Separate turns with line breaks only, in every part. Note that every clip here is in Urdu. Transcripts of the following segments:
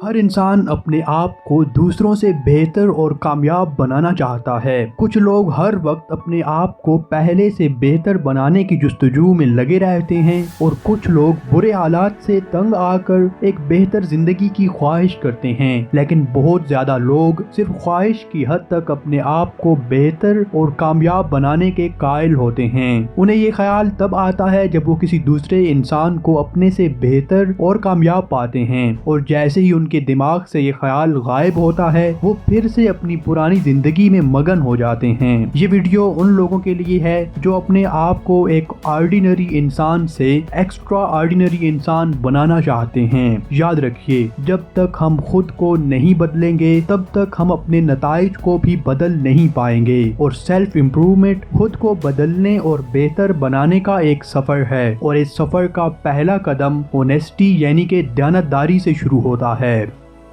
ہر انسان اپنے آپ کو دوسروں سے بہتر اور کامیاب بنانا چاہتا ہے۔ کچھ لوگ ہر وقت اپنے آپ کو پہلے سے بہتر بنانے کی جستجو میں لگے رہتے ہیں اور کچھ لوگ برے حالات سے تنگ آ کر ایک بہتر زندگی کی خواہش کرتے ہیں، لیکن بہت زیادہ لوگ صرف خواہش کی حد تک اپنے آپ کو بہتر اور کامیاب بنانے کے قائل ہوتے ہیں۔ انہیں یہ خیال تب آتا ہے جب وہ کسی دوسرے انسان کو اپنے سے بہتر اور کامیاب پاتے ہیں، اور جیسے ہی ان کے دماغ سے یہ خیال غائب ہوتا ہے وہ پھر سے اپنی پرانی زندگی میں مگن ہو جاتے ہیں۔ یہ ویڈیو ان لوگوں کے لیے ہے جو اپنے آپ کو ایک آرڈینری انسان سے ایکسٹرا آرڈینری انسان بنانا چاہتے ہیں۔ یاد رکھیے، جب تک ہم خود کو نہیں بدلیں گے تب تک ہم اپنے نتائج کو بھی بدل نہیں پائیں گے، اور سیلف امپروومنٹ خود کو بدلنے اور بہتر بنانے کا ایک سفر ہے، اور اس سفر کا پہلا قدم اونیسٹی یعنی کہ دیانتداری سے شروع ہوتا ہے۔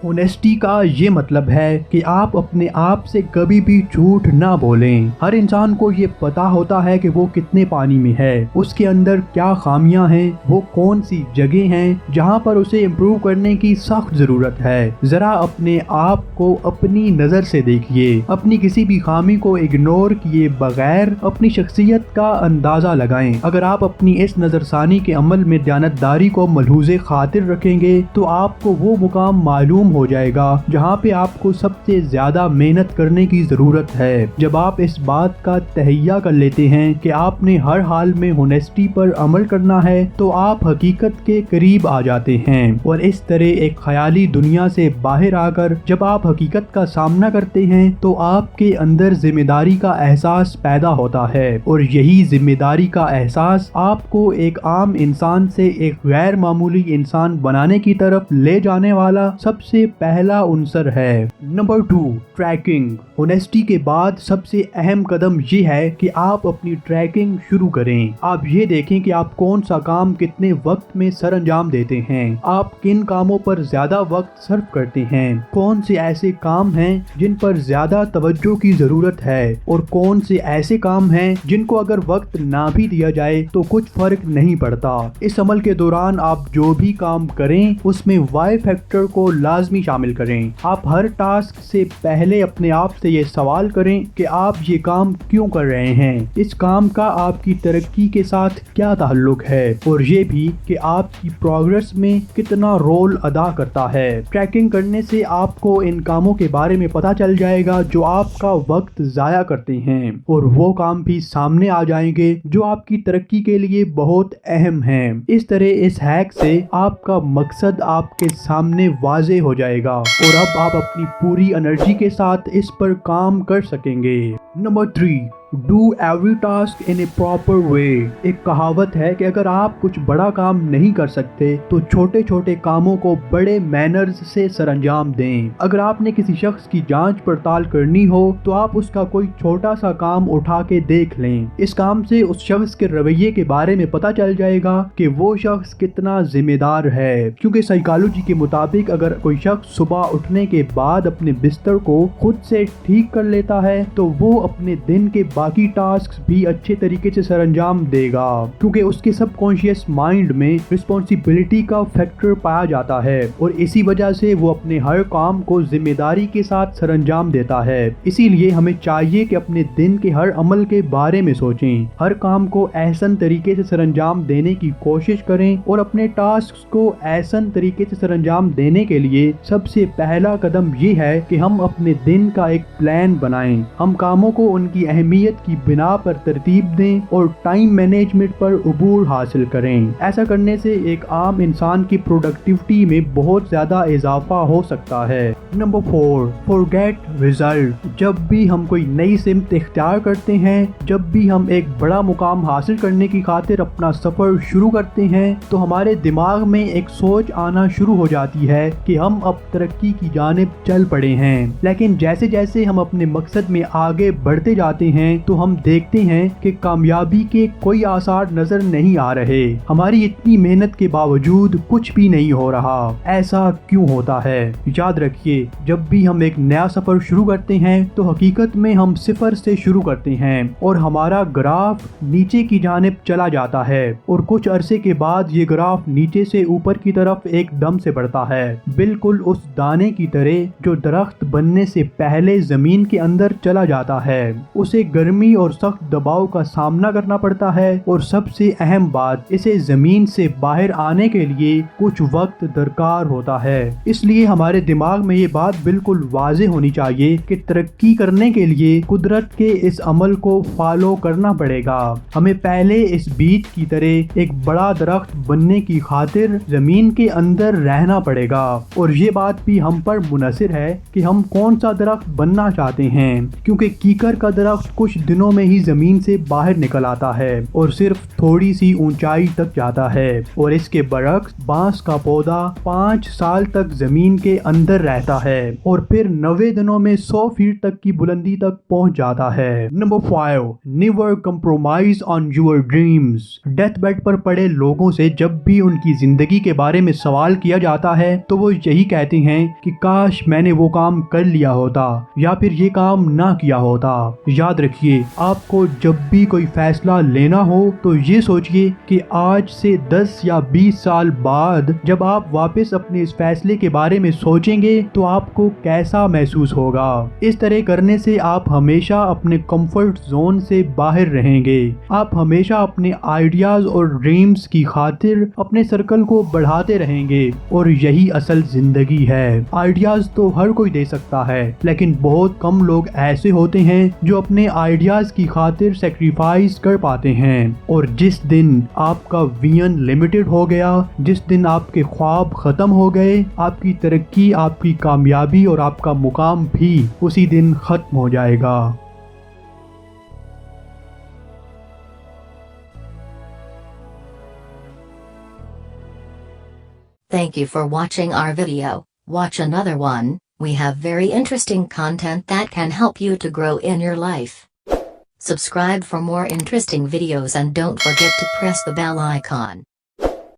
اونیسٹی کا یہ مطلب ہے کہ آپ اپنے آپ سے کبھی بھی جھوٹ نہ بولیں۔ ہر انسان کو یہ پتا ہوتا ہے کہ وہ کتنے پانی میں ہے، اس کے اندر کیا خامیاں ہیں، وہ کون سی جگہ ہیں جہاں پر اسے امپروو کرنے کی سخت ضرورت ہے۔ ذرا اپنے آپ کو اپنی نظر سے دیکھیے، اپنی کسی بھی خامی کو اگنور کیے بغیر اپنی شخصیت کا اندازہ لگائیں۔ اگر آپ اپنی اس نظر ثانی کے عمل میں دیانتداری کو ملحوظ خاطر رکھیں گے تو آپ کو وہ مقام معلوم ہو جائے گا جہاں پہ آپ کو سب سے زیادہ محنت کرنے کی ضرورت ہے۔ جب آپ اس بات کا تہیہ کر لیتے ہیں کہ آپ نے ہر حال میں اونیسٹی پر عمل کرنا ہے تو آپ حقیقت کے قریب آ جاتے ہیں، اور اس طرح ایک خیالی دنیا سے باہر آ کر جب آپ حقیقت کا سامنا کرتے ہیں تو آپ کے اندر ذمہ داری کا احساس پیدا ہوتا ہے، اور یہی ذمہ داری کا احساس آپ کو ایک عام انسان سے ایک غیر معمولی انسان بنانے کی طرف لے جانے والا سب سے پہلا عنصر ہے۔ Number 2، tracking. اونیسٹی کے بعد سب سے اہم قدم یہ ہے کہ آپ اپنی ٹریکنگ شروع کریں۔ آپ یہ دیکھیں کہ آپ کون سا کام کتنے وقت میں سر انجام دیتے ہیں، آپ کن کاموں پر زیادہ وقت صرف کرتے ہیں، کون سے ایسے کام ہیں جن پر زیادہ توجہ کی ضرورت ہے، اور کون سے ایسے کام ہیں جن کو اگر وقت نہ بھی دیا جائے تو کچھ فرق نہیں پڑتا۔ اس عمل کے دوران آپ جو بھی کام کریں اس میں وائی فیکٹر کو لازمی شامل کریں۔ آپ ہر ٹاسک سے پہلے اپنے آپ سے یہ سوال کریں کہ آپ یہ کام کیوں کر رہے ہیں، اس کام کا آپ کی ترقی کے ساتھ کیا تعلق ہے، اور یہ بھی کہ آپ کی پروگرس میں کتنا رول ادا کرتا ہے۔ ٹریکنگ کرنے سے آپ کو ان کاموں کے بارے میں پتہ چل جائے گا جو آپ کا وقت ضائع کرتے ہیں، اور وہ کام بھی سامنے آ جائیں گے جو آپ کی ترقی کے لیے بہت اہم ہیں۔ اس طرح اس ہیک سے آپ کا مقصد آپ کے سامنے واضح ہو جائے گا، اور اب آپ اپنی پوری انرجی کے ساتھ اس پر کام کر سکیں گے۔ Number 3، do every task in a proper way. ایک کہاوت ہے کہ اگر آپ کچھ بڑا کام نہیں کر سکتے تو چھوٹے چھوٹے کاموں کو بڑے مینرز سے سر انجام دیں۔ اگر آپ نے کسی شخص کی جانچ پڑتال کرنی ہو تو آپ اس کا کوئی چھوٹا سا کام اٹھا کے دیکھ لیں۔ اس کام سے اس شخص کے رویے کے بارے میں پتہ چل جائے گا کہ وہ شخص کتنا ذمہ دار ہے، کیونکہ سائیکالوجی کے مطابق اگر کوئی شخص صبح اٹھنے کے بعد اپنے بستر کو خود سے ٹھیک کر لیتا ہے تو وہ اپنے دن کے باقی ٹاسکس بھی اچھے طریقے سے سر انجام دے گا، کیونکہ اس کے سب کانشیس مائنڈ میں رسپانسبلٹی کا فیکٹر پایا جاتا ہے، اور اسی وجہ سے وہ اپنے ہر کام کو ذمہ داری کے ساتھ سر انجام دیتا ہے۔ اسی لیے ہمیں چاہیے کہ اپنے دن کے ہر عمل کے بارے میں سوچیں، ہر کام کو احسن طریقے سے سر انجام دینے کی کوشش کریں، اور اپنے ٹاسکس کو احسن طریقے سے سر انجام دینے کے لیے سب سے پہلا قدم یہ ہے کہ ہم اپنے دن کا ایک پلان بنائیں۔ ہم کاموں کو ان کی اہمیت کی بنا پر ترتیب دیں اور ٹائم مینجمنٹ پر عبور حاصل کریں۔ ایسا کرنے سے ایک عام انسان کی پروڈکٹیوٹی میں بہت زیادہ اضافہ ہو سکتا ہے۔ Number 4، forget result. جب بھی ہم کوئی نئی سمت اختیار کرتے ہیں، جب بھی ہم ایک بڑا مقام حاصل کرنے کی خاطر اپنا سفر شروع کرتے ہیں تو ہمارے دماغ میں ایک سوچ آنا شروع ہو جاتی ہے کہ ہم اب ترقی کی جانب چل پڑے ہیں، لیکن جیسے جیسے ہم اپنے مقصد میں آگے بڑھتے جاتے ہیں تو ہم دیکھتے ہیں کہ کامیابی کے کوئی آثار نظر نہیں آ رہے، ہماری اتنی محنت کے باوجود کچھ بھی نہیں ہو رہا۔ ایسا کیوں ہوتا ہے؟ یاد رکھیے، جب بھی ہم ایک نیا سفر شروع کرتے ہیں تو حقیقت میں ہم صفر سے شروع کرتے ہیں اور ہمارا گراف نیچے کی جانب چلا جاتا ہے، اور کچھ عرصے کے بعد یہ گراف نیچے سے اوپر کی طرف ایک دم سے بڑھتا ہے، بالکل اس دانے کی طرح جو درخت بننے سے پہلے زمین کے اندر چلا جاتا ہے۔ اسے گرمی اور سخت دباؤ کا سامنا کرنا پڑتا ہے، اور سب سے اہم بات، اسے زمین سے باہر آنے کے لیے کچھ وقت درکار ہوتا ہے۔ اس لیے ہمارے دماغ میں یہ بات بالکل واضح ہونی چاہیے کہ ترقی کرنے کے لیے قدرت کے اس عمل کو فالو کرنا پڑے گا۔ ہمیں پہلے اس بیج کی طرح ایک بڑا درخت بننے کی خاطر زمین کے اندر رہنا پڑے گا، اور یہ بات بھی ہم پر منحصر ہے کہ ہم کون سا درخت بننا چاہتے ہیں، کیونکہ کیکر کا درخت کچھ دنوں میں ہی زمین سے باہر نکل آتا ہے اور صرف تھوڑی سی اونچائی تک جاتا ہے، اور اس کے برعکس بانس کا پودا 5 سال تک زمین کے اندر رہتا ہے اور پھر 90 دنوں میں 100 فیٹ تک کی بلندی تک پہنچ جاتا ہے۔ Number 5، never compromise on your dreams. Death bed پر پڑے لوگوں سے جب بھی ان کی زندگی کے بارے میں سوال کیا جاتا ہے تو وہ یہی کہتے ہیں کہ کاش میں نے وہ کام کر لیا ہوتا یا پھر یہ کام نہ کیا ہوتا۔ یاد رکھیے، آپ کو جب بھی کوئی فیصلہ لینا ہو تو یہ سوچئے کہ آج سے 10 یا 20 سال بعد جب آپ واپس اپنے اس فیصلے کے بارے میں سوچیں گے تو آپ کو کیسا محسوس ہوگا۔ اس طرح کرنے سے آپ ہمیشہ اپنے کمفرٹ زون سے باہر رہیں گے۔ آپ ہمیشہ اپنے آئیڈیاز اور ڈریمز کی خاطر اپنے سرکل کو بڑھاتے رہیں گے، اور یہی اصل زندگی ہے۔ آئیڈیاز تو ہر کوئی دے سکتا ہے، لیکن بہت کم لوگ ایسے ہوتے ہیں جو اپنے آئیڈیاز کی خاطر سیکریفائز کر پاتے ہیں، اور جس دن آپ کا ویژن لمیٹڈ ہو گیا، جس دن آپ کے خواب ختم ہو گئے، آپ کی ترقی، آپ کی کامیابی اور آپ کا مقام بھی اسی دن ختم ہو جائے گا۔
Thank you for watching our video. Watch another one. We have very interesting content that can help you to grow in your life. Subscribe for more interesting videos and don't forget to press the bell icon.